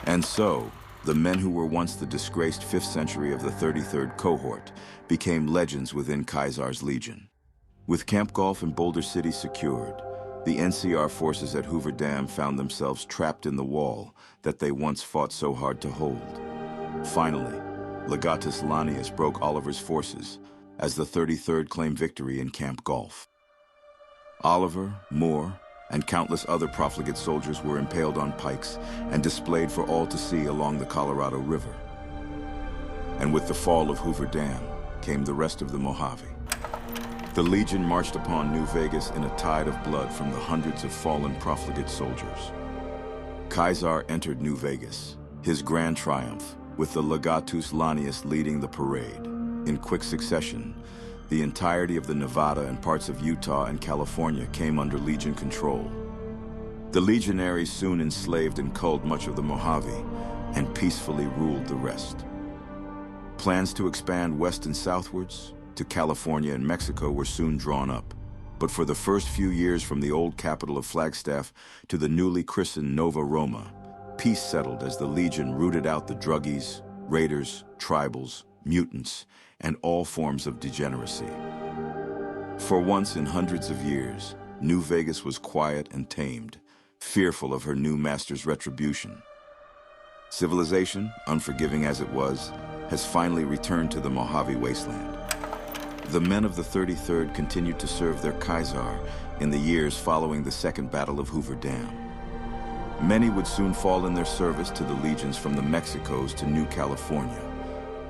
And so, the men who were once the disgraced 5th century of the 33rd cohort became legends within Caesar's legion. With Camp Golf and Boulder City secured, the NCR forces at Hoover Dam found themselves trapped in the wall that they once fought so hard to hold. Finally, Legatus Lanius broke Oliver's forces as the 33rd claimed victory in Camp Golf. Oliver, Moore, and countless other profligate soldiers were impaled on pikes and displayed for all to see along the Colorado River. And with the fall of Hoover Dam came the rest of the Mojave. The Legion marched upon New Vegas in a tide of blood from the hundreds of fallen profligate soldiers. Caesar entered New Vegas, his grand triumph, with the Legatus Lanius leading the parade. In quick succession, the entirety of the Nevada and parts of Utah and California came under Legion control. The legionaries soon enslaved and culled much of the Mojave and peacefully ruled the rest. Plans to expand west and southwards to California and Mexico were soon drawn up. But for the first few years from the old capital of Flagstaff to the newly christened Nova Roma, peace settled as the Legion rooted out the druggies, raiders, tribals, mutants, and all forms of degeneracy. For once in hundreds of years, New Vegas was quiet and tamed, fearful of her new master's retribution. Civilization, unforgiving as it was, has finally returned to the Mojave wasteland. The men of the 33rd continued to serve their Kaiser in the years following the Second Battle of Hoover Dam. Many would soon fall in their service to the legions from the Mexicos to New California,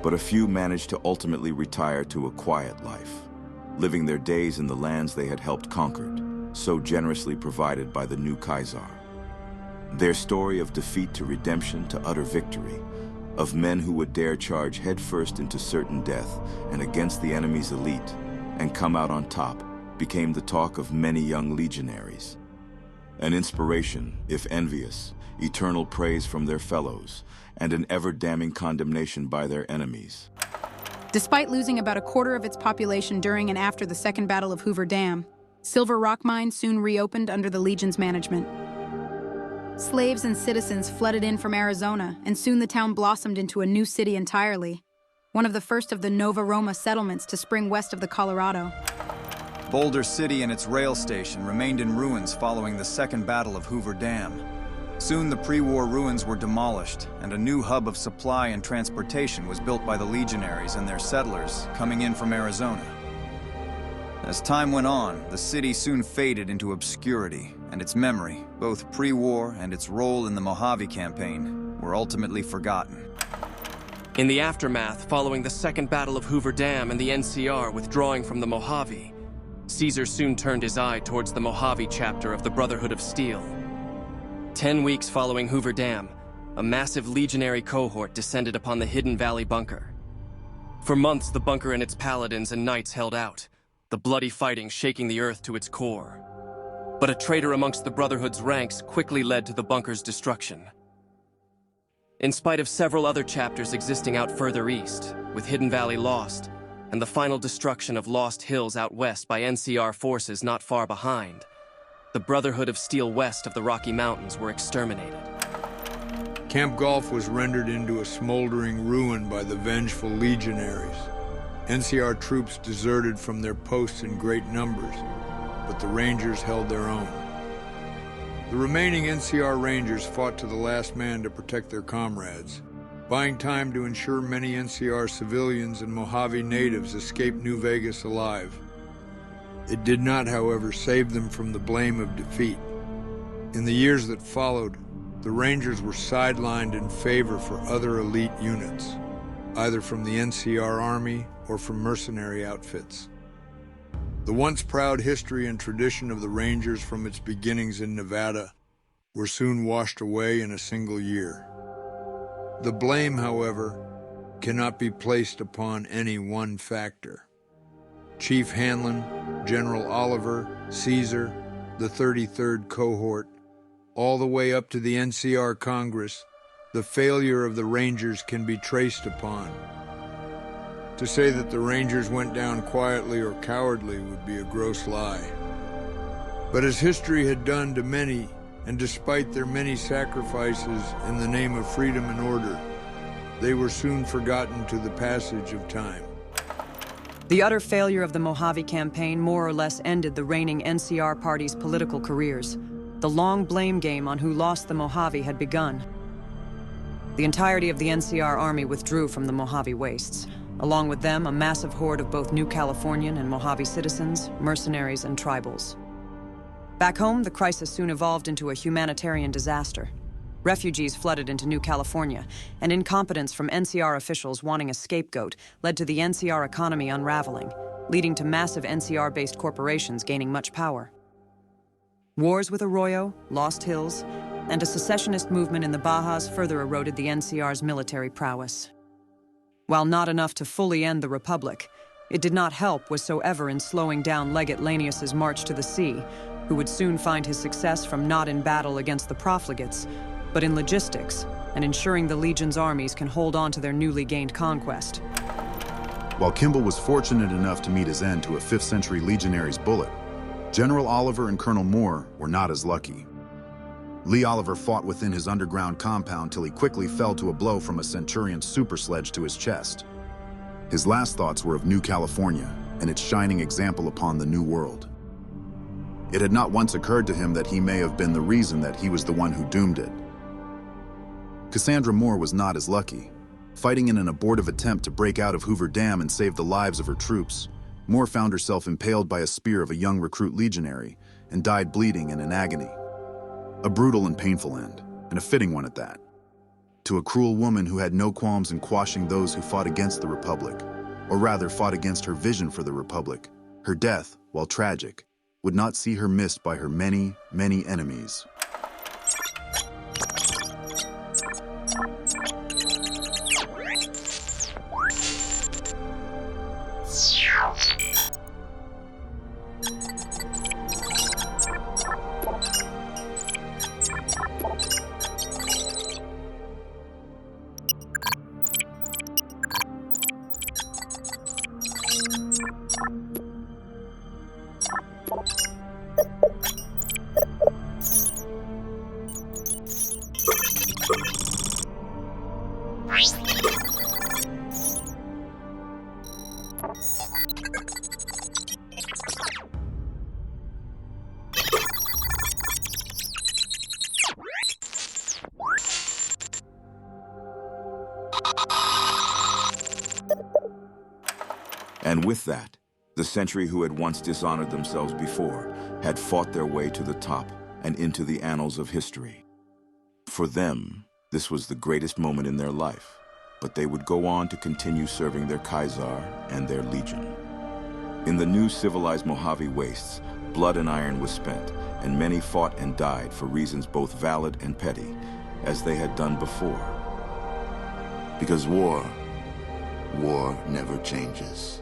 but a few managed to ultimately retire to a quiet life, living their days in the lands they had helped conquered, so generously provided by the new Kaiser. Their story of defeat to redemption to utter victory, of men who would dare charge headfirst into certain death and against the enemy's elite and come out on top, became the talk of many young legionaries. An inspiration, if envious, eternal praise from their fellows, and an ever-damning condemnation by their enemies. Despite losing about a quarter of its population during and after the Second Battle of Hoover Dam, Silver Rock Mine soon reopened under the Legion's management. Slaves and citizens flooded in from Arizona, and soon the town blossomed into a new city entirely, one of the first of the Nova Roma settlements to spring west of the Colorado. Boulder City and its rail station remained in ruins following the Second Battle of Hoover Dam. Soon the pre-war ruins were demolished, and a new hub of supply and transportation was built by the legionaries and their settlers coming in from Arizona. As time went on, the city soon faded into obscurity, and its memory, both pre-war and its role in the Mojave campaign, were ultimately forgotten. In the aftermath following the Second Battle of Hoover Dam and the NCR withdrawing from the Mojave, Caesar soon turned his eye towards the Mojave chapter of the Brotherhood of Steel. 10 weeks following Hoover Dam, a massive legionary cohort descended upon the Hidden Valley bunker. For months, the bunker and its paladins and knights held out, the bloody fighting shaking the earth to its core. But a traitor amongst the Brotherhood's ranks quickly led to the bunker's destruction. In spite of several other chapters existing out further east, with Hidden Valley lost, and the final destruction of Lost Hills out west by NCR forces not far behind, the Brotherhood of Steel west of the Rocky Mountains were exterminated. Camp Golf was rendered into a smoldering ruin by the vengeful legionaries. NCR troops deserted from their posts in great numbers, but the Rangers held their own. The remaining NCR Rangers fought to the last man to protect their comrades, buying time to ensure many NCR civilians and Mojave natives escaped New Vegas alive. It did not, however, save them from the blame of defeat. In the years that followed, the Rangers were sidelined in favor for other elite units, either from the NCR Army or from mercenary outfits. The once proud history and tradition of the Rangers from its beginnings in Nevada were soon washed away in a single year. The blame, however, cannot be placed upon any one factor. Chief Hanlon, General Oliver, Caesar, the 33rd cohort, all the way up to the NCR Congress, the failure of the Rangers can be traced upon. To say that the Rangers went down quietly or cowardly would be a gross lie. But as history had done to many, and despite their many sacrifices in the name of freedom and order, they were soon forgotten to the passage of time. The utter failure of the Mojave campaign more or less ended the reigning NCR party's political careers. The long blame game on who lost the Mojave had begun. The entirety of the NCR army withdrew from the Mojave wastes. Along with them, a massive horde of both New Californian and Mojave citizens, mercenaries, and tribals. Back home, the crisis soon evolved into a humanitarian disaster. Refugees flooded into New California, and incompetence from NCR officials wanting a scapegoat led to the NCR economy unraveling, leading to massive NCR-based corporations gaining much power. Wars with Arroyo, Lost Hills, and a secessionist movement in the Bajas further eroded the NCR's military prowess. While not enough to fully end the Republic, it did not help whatsoever in slowing down Legate Lanius's march to the sea, who would soon find his success from not in battle against the profligates, but in logistics and ensuring the Legion's armies can hold on to their newly gained conquest. While Kimball was fortunate enough to meet his end to a 5th century legionary's bullet, General Oliver and Colonel Moore were not as lucky. Lee Oliver fought within his underground compound till he quickly fell to a blow from a Centurion's super sledge to his chest. His last thoughts were of New California and its shining example upon the New World. It had not once occurred to him that he may have been the reason that he was the one who doomed it. Cassandra Moore was not as lucky. Fighting in an abortive attempt to break out of Hoover Dam and save the lives of her troops, Moore found herself impaled by a spear of a young recruit legionary and died bleeding and in agony. A brutal and painful end, and a fitting one at that. To a cruel woman who had no qualms in quashing those who fought against the Republic, or rather fought against her vision for the Republic, her death, while tragic, would not see her missed by her many, many enemies. And with that, the century who had once dishonored themselves before had fought their way to the top and into the annals of history. For them, this was the greatest moment in their life, but they would go on to continue serving their Kaiser and their Legion. In the new civilized Mojave wastes, blood and iron was spent, and many fought and died for reasons both valid and petty, as they had done before. Because war never changes.